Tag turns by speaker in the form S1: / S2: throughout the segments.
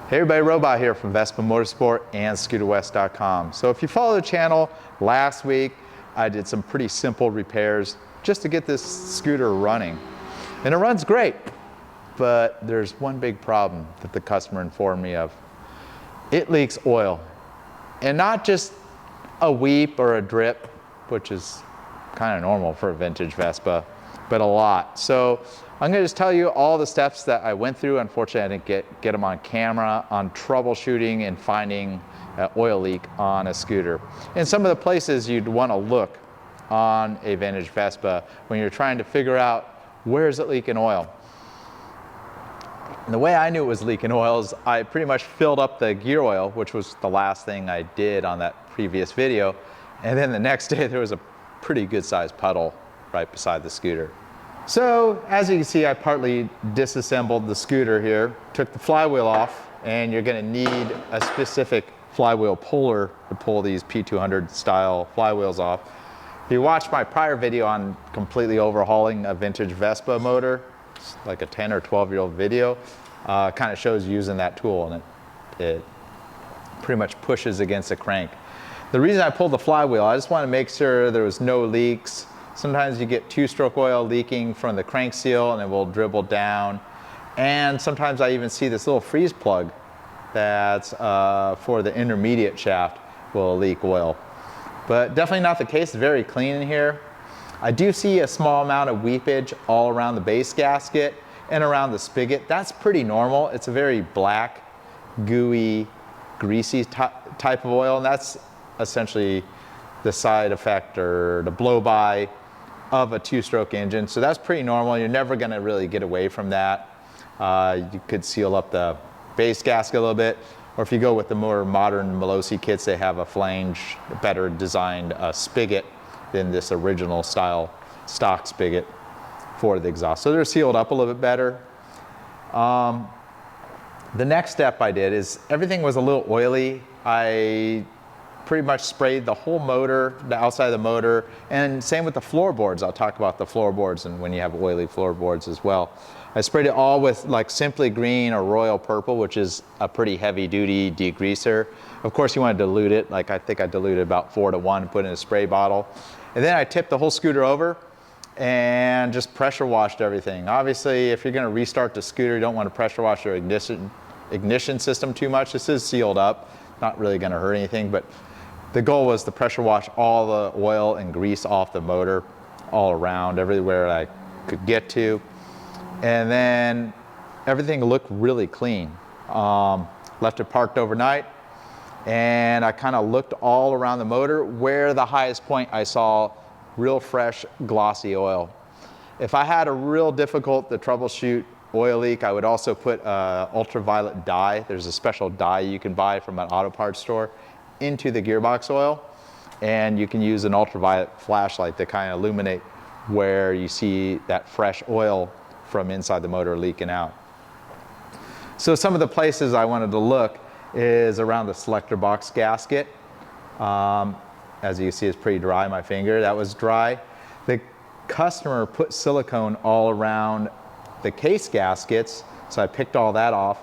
S1: Hey everybody, Robot here from Vespa Motorsport and ScooterWest.com. So if you follow the channel, last week I did some pretty simple repairs just to get this scooter running. And it runs great, but there's one big problem that the customer informed me of. It leaks oil. And not just a weep or a drip, which is kind of normal for a vintage Vespa, but a lot. So I'm going to just tell you all the steps that I went through. Unfortunately, I didn't get them on camera, on troubleshooting and finding an oil leak on a scooter. And some of the places you'd want to look on a vintage Vespa when you're trying to figure out where is it leaking oil. And the way I knew it was leaking oil is I pretty much filled up the gear oil, which was the last thing I did on that previous video. And then the next day there was a pretty good sized puddle right beside the scooter. So as you can see, I partly disassembled the scooter here, took the flywheel off, and you're going to need a specific flywheel puller to pull these P200 style flywheels off. If you watched my prior video on completely overhauling a vintage Vespa motor, it's like a 10 or 12-year-old video, kind of shows using that tool, and it pretty much pushes against the crank. The reason I pulled the flywheel, I just want to make sure there was no leaks. Sometimes you get two-stroke oil leaking from the crank seal and it will dribble down. And sometimes I even see this little freeze plug that's for the intermediate shaft will leak oil. But definitely not the case, it's very clean in here. I do see a small amount of weepage all around the base gasket and around the spigot. That's pretty normal. It's a very black, gooey, greasy type of oil, and that's essentially the side effect or the blow-by of a two-stroke engine. So that's pretty normal. You're never going to really get away from that. You could seal up the base gasket a little bit, or if you go with the more modern Melosi kits, they have a flange, better designed spigot than this original style stock spigot for the exhaust. So they're sealed up a little bit better. The next step I did is everything was a little oily. I pretty much sprayed the whole motor, the outside of the motor, and same with the floorboards. I'll talk about the floorboards and when you have oily floorboards as well. I sprayed it all with like Simply Green or Royal Purple, which is a pretty heavy duty degreaser. Of course you want to dilute it, like I think I diluted about 4 to 1 and put it in a spray bottle. And then I tipped the whole scooter over and just pressure washed everything. Obviously if you're going to restart the scooter, you don't want to pressure wash your ignition system too much. This is sealed up, not really going to hurt anything, but the goal was to pressure wash all the oil and grease off the motor all around, everywhere I could get to. And then everything looked really clean. Left it parked overnight, and I kind of looked all around the motor where the highest point I saw real fresh, glossy oil. If I had a real difficult to troubleshoot oil leak, I would also put ultraviolet dye. There's a special dye you can buy from an auto parts store into the gearbox oil, and you can use an ultraviolet flashlight to kind of illuminate where you see that fresh oil from inside the motor leaking out. So some of the places I wanted to look is around the selector box gasket. As you see, it's pretty dry, my finger, that was dry. The customer put silicone all around the case gaskets, so I picked all that off.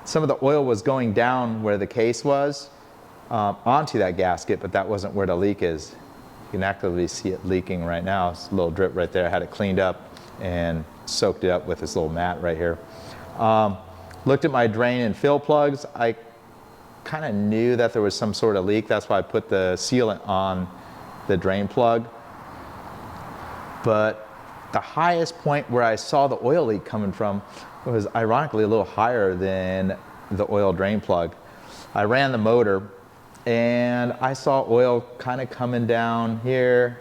S1: Some of the oil was going down where the case was onto that gasket, but that wasn't where the leak is. You can actively see it leaking right now. It's a little drip right there. I had it cleaned up and soaked it up with this little mat right here. Looked at my drain and fill plugs. I kind of knew that there was some sort of leak. That's why I put the sealant on the drain plug. But the highest point where I saw the oil leak coming from was ironically a little higher than the oil drain plug. I ran the motor and I saw oil kind of coming down here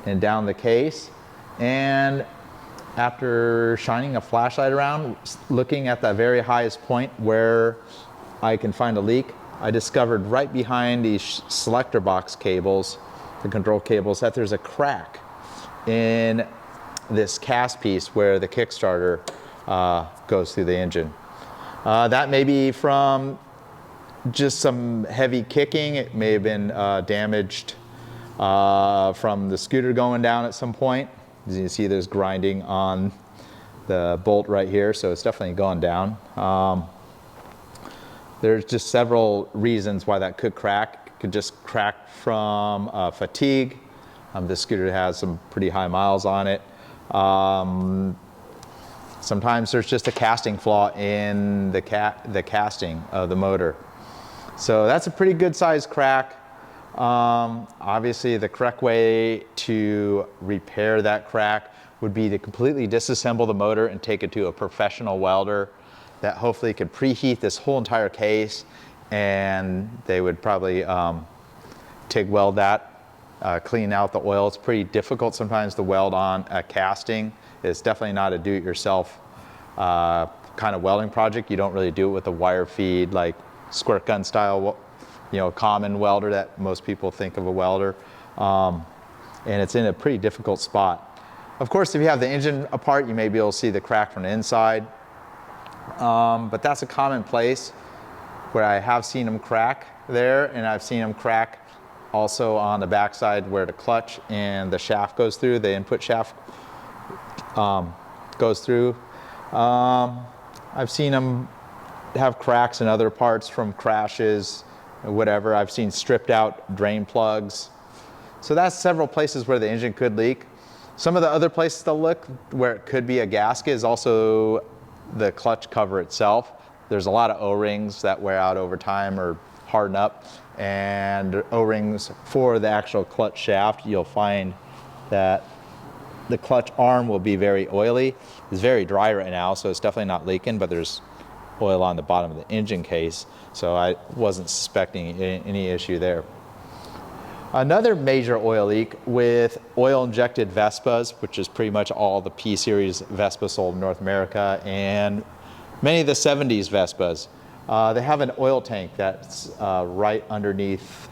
S1: and down the case. And after shining a flashlight around, looking at that very highest point where I can find a leak, I discovered right behind these selector box cables, the control cables, that there's a crack in this cast piece where the Kickstarter goes through the engine. That may be from just some heavy kicking. It may have been damaged from the scooter going down at some point. As you can see, there's grinding on the bolt right here, so it's definitely gone down. There's just several reasons why that could crack. It could just crack from fatigue. This scooter has some pretty high miles on it. Sometimes there's just a casting flaw in the casting of the motor. So that's a pretty good sized crack. Obviously the correct way to repair that crack would be to completely disassemble the motor and take it to a professional welder that hopefully could preheat this whole entire case, and they would probably TIG weld that, clean out the oil. It's pretty difficult sometimes to weld on a casting. It's definitely not a do-it-yourself kind of welding project. You don't really do it with a wire feed, like squirt gun style, common welder that most people think of a welder. And it's in a pretty difficult spot. Of course, if you have the engine apart, you may be able to see the crack from the inside. But that's a common place where I have seen them crack there, and I've seen them crack also on the backside where the clutch and the shaft goes through, the input shaft goes through. I've seen them have cracks in other parts from crashes, whatever. I've seen stripped out drain plugs. So that's several places where the engine could leak. Some of the other places to look where it could be a gasket is also the clutch cover itself. There's a lot of O-rings that wear out over time or harden up, and O-rings for the actual clutch shaft, you'll find that the clutch arm will be very oily. It's very dry right now, so it's definitely not leaking, but there's oil on the bottom of the engine case, so I wasn't suspecting any issue there. Another major oil leak with oil-injected Vespas, which is pretty much all the P-Series Vespa sold in North America, and many of the 70s Vespas. They have an oil tank that's right underneath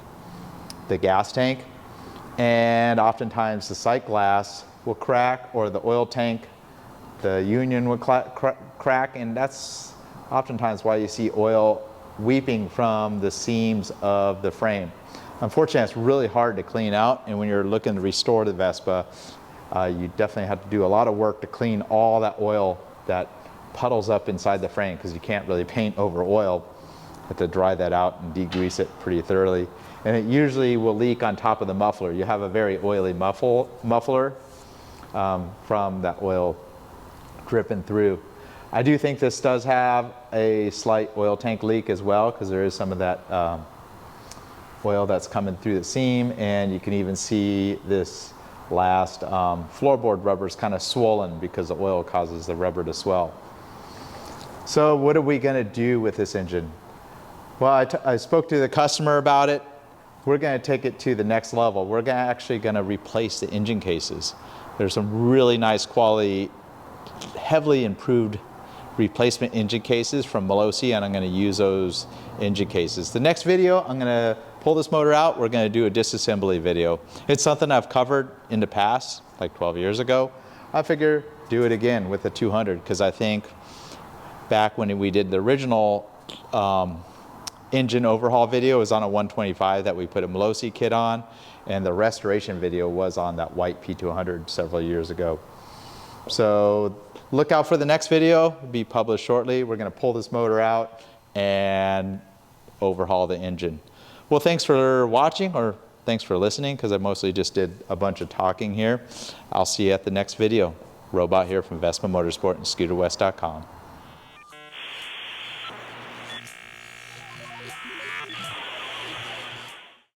S1: the gas tank, and oftentimes the sight glass will crack, or the oil tank, the union will crack, and that's oftentimes why you see oil weeping from the seams of the frame. Unfortunately, it's really hard to clean out, and when you're looking to restore the Vespa, you definitely have to do a lot of work to clean all that oil that puddles up inside the frame, because you can't really paint over oil. You have to dry that out and degrease it pretty thoroughly. And it usually will leak on top of the muffler. You have a very oily muffler from that oil dripping through. I do think this does have a slight oil tank leak as well, because there is some of that oil that's coming through the seam, and you can even see this last floorboard rubber is kind of swollen because the oil causes the rubber to swell. So what are we going to do with this engine? Well, I spoke to the customer about it. We're going to take it to the next level. We're actually going to replace the engine cases. There's some really nice quality, heavily improved replacement engine cases from Melosi, and I'm going to use those engine cases. The next video, I'm going to pull this motor out. We're going to do a disassembly video. It's something I've covered in the past, like 12 years ago. I figure do it again with the 200, because I think back when we did the original engine overhaul video, it was on a 125 that we put a Melosi kit on, and the restoration video was on that white P200 several years ago. So look out for the next video. It'll be published shortly. We're going to pull this motor out and overhaul the engine. Well, thanks for watching, or thanks for listening, because I mostly just did a bunch of talking here. I'll see you at the next video. Robot here from Vespa Motorsport and ScooterWest.com.